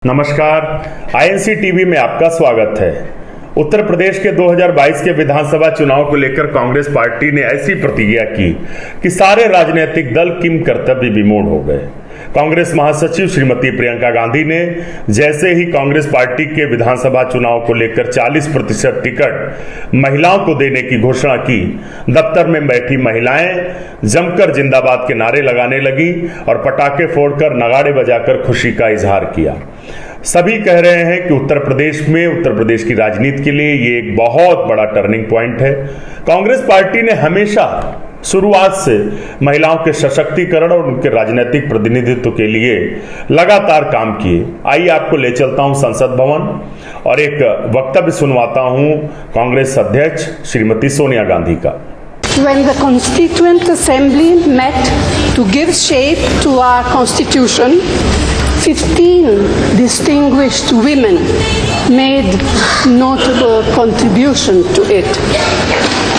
नमस्कार, INC TV में आपका स्वागत है। उत्तर प्रदेश के 2022 के विधानसभा चुनाव को लेकर कांग्रेस पार्टी ने ऐसी प्रतिज्ञा की कि सारे राजनीतिक दल किम कर्तव्य विमूढ़ हो गए। कांग्रेस महासचिव श्रीमती प्रियंका गांधी ने जैसे ही कांग्रेस पार्टी के विधानसभा चुनाव को लेकर 40% टिकट महिलाओं को देने की घोषणा की, दफ्तर में बैठी महिलाएं जमकर जिंदाबाद के नारे लगाने लगी और पटाखे फोड़कर नगाड़े बजाकर खुशी का इजहार किया। सभी कह रहे हैं कि उत्तर प्रदेश की राजनीति के लिए ये एक बहुत बड़ा टर्निंग पॉइंट है। कांग्रेस पार्टी ने हमेशा शुरुआत से महिलाओं के सशक्तिकरण और उनके राजनीतिक प्रतिनिधित्व के लिए लगातार काम किए। आइए आपको ले चलता हूं संसद भवन और एक वक्तव्य सुनवाता हूं कांग्रेस अध्यक्ष श्रीमती सोनिया गांधी का। When the Constituent Assembly met to give shape to our Constitution, 15 distinguished women made notable contribution to it.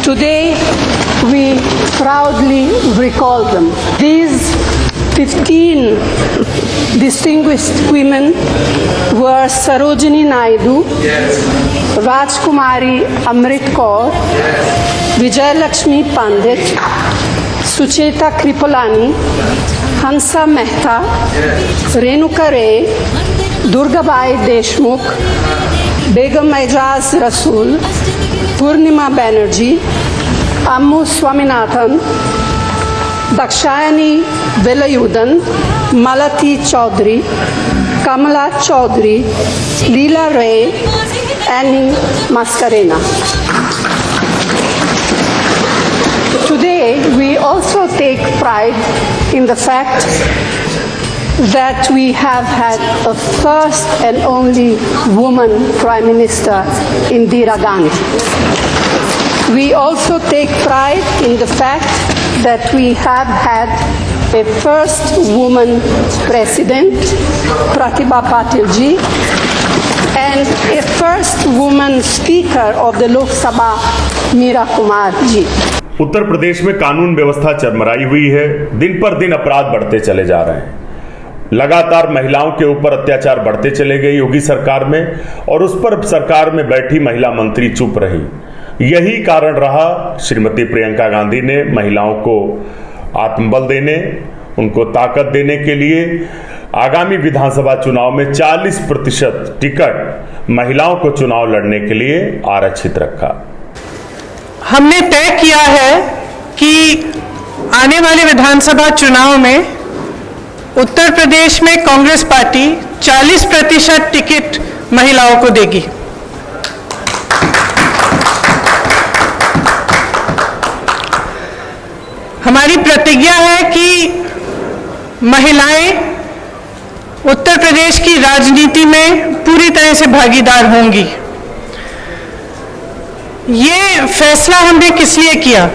Today, we proudly recall them. These 15 distinguished women were Sarojini Naidu, Rajkumari Amrit Kaur, Vijayalakshmi Pandit, Sucheta Kripalani, Hansa Mehta, Renuka Ray, Durgabai Deshmukh, Begum Aijaz Rasool, Purnima Banerjee, Ammu Swaminathan, Dakshayani Velayudan, Malati Chaudhary, Kamala Chaudhary, Leela Ray, Annie Mascarena. Today, we also take pride in the fact that we have had a first and only woman Prime Minister, Indira Gandhi. We also take pride in the fact that we have had a first woman President, Pratibha Patil ji, and a first woman Speaker of the Lok Sabha, Meera Kumar ji. Uttar Pradesh में कानून व्यवस्था चरमराई हुई है। दिन पर दिन अपराध बढ़ते चले जा रहे हैं। लगातार महिलाओं के ऊपर अत्याचार बढ़ते चले गए योगी सरकार में, और उस पर सरकार में बैठी महिला मंत्री चुप रही। यही कारण रहा श्रीमती प्रियंका गांधी ने महिलाओं को आत्मबल देने, उनको ताकत देने के लिए आगामी विधानसभा चुनाव में 40% टिकट महिलाओं को चुनाव लड़ने के लिए आरक्षित रखा। हमने तय किया है कि आने वाले विधानसभा चुनाव में उत्तर प्रदेश में कांग्रेस पार्टी 40% टिकट महिलाओं को देगी। हमारी प्रतिज्ञा है कि महिलाएं उत्तर प्रदेश की राजनीति में पूरी तरह से भागीदार होंगी। ये फैसला हमने किस लिए किया?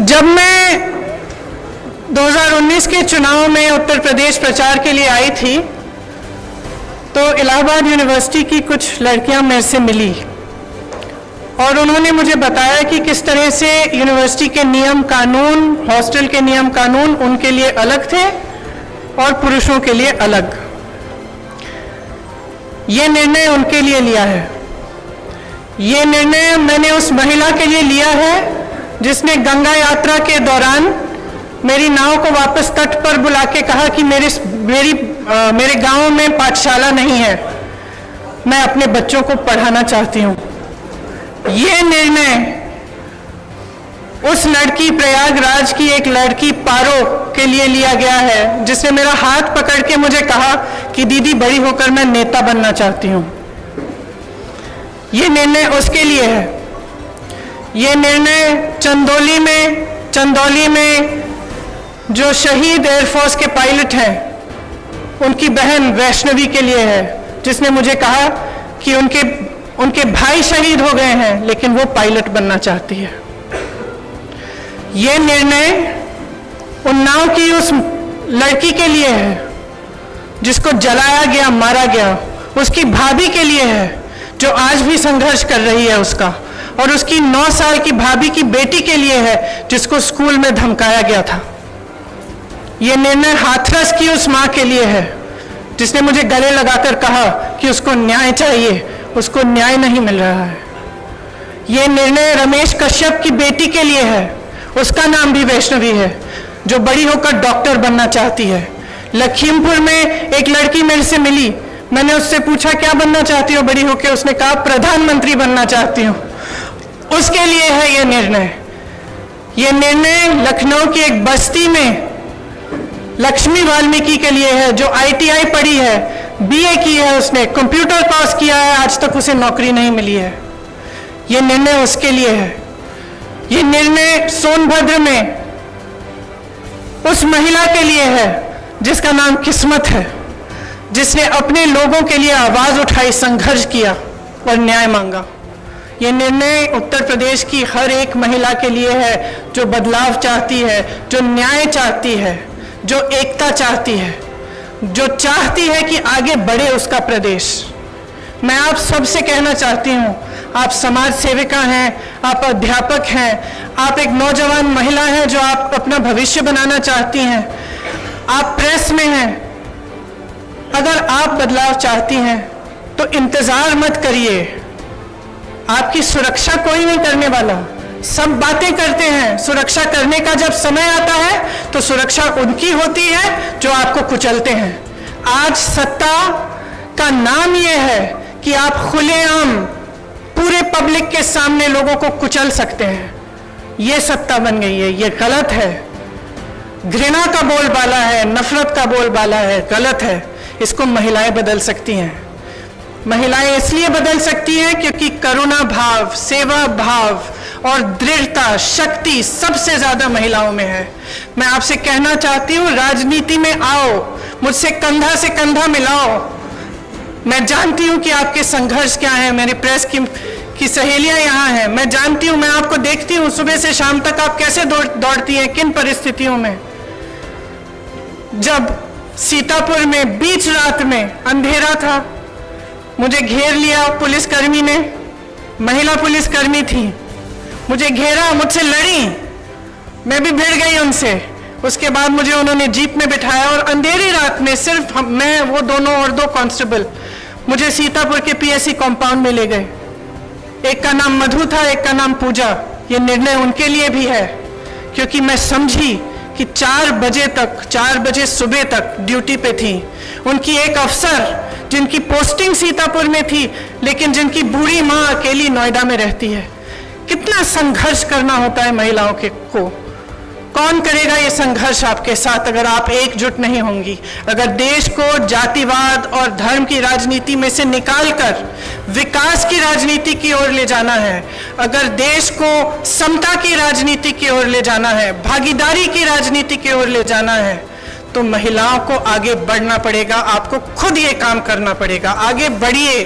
जब मैं 2019 के चुनाव में उत्तर प्रदेश प्रचार के लिए आई थी, तो इलाहाबाद यूनिवर्सिटी की कुछ लड़कियां मेरे से मिली और उन्होंने मुझे बताया कि किस तरह से यूनिवर्सिटी के नियम कानून, हॉस्टल के नियम कानून उनके लिए अलग थे और पुरुषों के लिए अलग। ये निर्णय उनके लिए लिया है। ये निर्णय मैंने उस महिला के लिए लिया है जिसने गंगा यात्रा के दौरान मेरी नाव को वापस तट पर बुला के कहा कि मेरे गांव में पाठशाला नहीं है, मैं अपने बच्चों को पढ़ाना चाहती हूँ। ये निर्णय उस लड़की, प्रयागराज की एक लड़की पारो के लिए लिया गया है जिसने मेरा हाथ पकड़ के मुझे कहा कि दीदी बड़ी होकर मैं नेता बनना चाहती हूँ। ये निर्णय उसके लिए है। ये निर्णय चंदौली में जो शहीद एयरफोर्स के पायलट हैं उनकी बहन वैष्णवी के लिए है, जिसने मुझे कहा कि उनके भाई शहीद हो गए हैं लेकिन वो पायलट बनना चाहती है। ये निर्णय उन्नाव की उस लड़की के लिए है जिसको जलाया गया, मारा गया, उसकी भाभी के लिए है जो आज भी संघर्ष कर रही है उसका, और उसकी 9 साल की भाभी की बेटी के लिए है जिसको स्कूल में धमकाया गया था। ये निर्णय हाथरस की उस माँ के लिए है जिसने मुझे गले लगाकर कहा कि उसको न्याय चाहिए, उसको न्याय नहीं मिल रहा है। ये निर्णय रमेश कश्यप की बेटी के लिए है, उसका नाम भी वैष्णवी है, जो बड़ी होकर डॉक्टर बनना चाहती है। लखीमपुर में एक लड़की मेरे से मिली, मैंने उससे पूछा क्या बनना चाहती हो बड़ी होकर, उसने कहा प्रधानमंत्री बनना चाहती हूँ। उसके लिए है ये निर्णय। ये निर्णय लखनऊ की एक बस्ती में लक्ष्मी वाल्मीकि के लिए है, जो ITI पढ़ी है, BA की है, उसने कंप्यूटर कोर्स किया है, आज तक उसे नौकरी नहीं मिली है। ये निर्णय उसके लिए है। ये निर्णय सोनभद्र में उस महिला के लिए है जिसका नाम किस्मत है, जिसने अपने लोगों के लिए आवाज उठाई, संघर्ष किया और न्याय मांगा। ये निर्णय उत्तर प्रदेश की हर एक महिला के लिए है, जो बदलाव चाहती है, जो न्याय चाहती है, जो एकता चाहती है, जो चाहती है कि आगे बढ़े उसका प्रदेश। मैं आप सबसे कहना चाहती हूँ, आप समाज सेविका हैं, आप अध्यापक हैं, आप एक नौजवान महिला हैं जो आप अपना भविष्य बनाना चाहती हैं, आप प्रेस में हैं। अगर आप बदलाव चाहती हैं तो इंतजार मत करिए, आपकी सुरक्षा कोई नहीं करने वाला। सब बातें करते हैं, सुरक्षा करने का जब समय आता है तो सुरक्षा उनकी होती है जो आपको कुचलते हैं। आज सत्ता का नाम यह है कि आप खुलेआम पूरे पब्लिक के सामने लोगों को कुचल सकते हैं। यह सत्ता बन गई है, यह गलत है। घृणा का बोलबाला है, नफरत का बोलबाला है, गलत है। इसको महिलाएं बदल सकती हैं। महिलाएं इसलिए बदल सकती हैं क्योंकि करुणा भाव, सेवा भाव और दृढ़ता, शक्ति सबसे ज्यादा महिलाओं में है। मैं आपसे कहना चाहती हूं, राजनीति में आओ, मुझसे कंधा से कंधा मिलाओ। मैं जानती हूं कि आपके संघर्ष क्या है। मेरी प्रेस की सहेलियां यहाँ हैं, मैं जानती हूं, मैं आपको देखती हूं सुबह से शाम तक आप कैसे दौड़ती हैं, किन परिस्थितियों में। जब सीतापुर में बीच रात में अंधेरा था, मुझे घेर लिया पुलिसकर्मी ने, महिला पुलिसकर्मी थी, मुझे घेरा, मुझसे लड़ी, मैं भी भिड़ गई उनसे। उसके बाद मुझे उन्होंने जीप में बिठाया और अंधेरी रात में सिर्फ मैं, वो दोनों और 2 कांस्टेबल मुझे सीतापुर के PSC कंपाउंड में ले गए। एक का नाम मधु था, एक का नाम पूजा। ये निर्णय उनके लिए भी है क्योंकि मैं समझी कि 4 बजे सुबह तक ड्यूटी पे थी। उनकी एक अफसर जिनकी पोस्टिंग सीतापुर में थी, लेकिन जिनकी बूढ़ी माँ अकेली नोएडा में रहती है। कितना संघर्ष करना होता है महिलाओं को। कौन करेगा ये संघर्ष आपके साथ अगर आप एकजुट नहीं होंगी? अगर देश को जातिवाद और धर्म की राजनीति में से निकालकर विकास की राजनीति की ओर ले जाना है, अगर देश को समता की राजनीति की ओर ले जाना है, भागीदारी की राजनीति की ओर ले जाना है, तो महिलाओं को आगे बढ़ना पड़ेगा। आपको खुद ये काम करना पड़ेगा। आगे बढ़िए।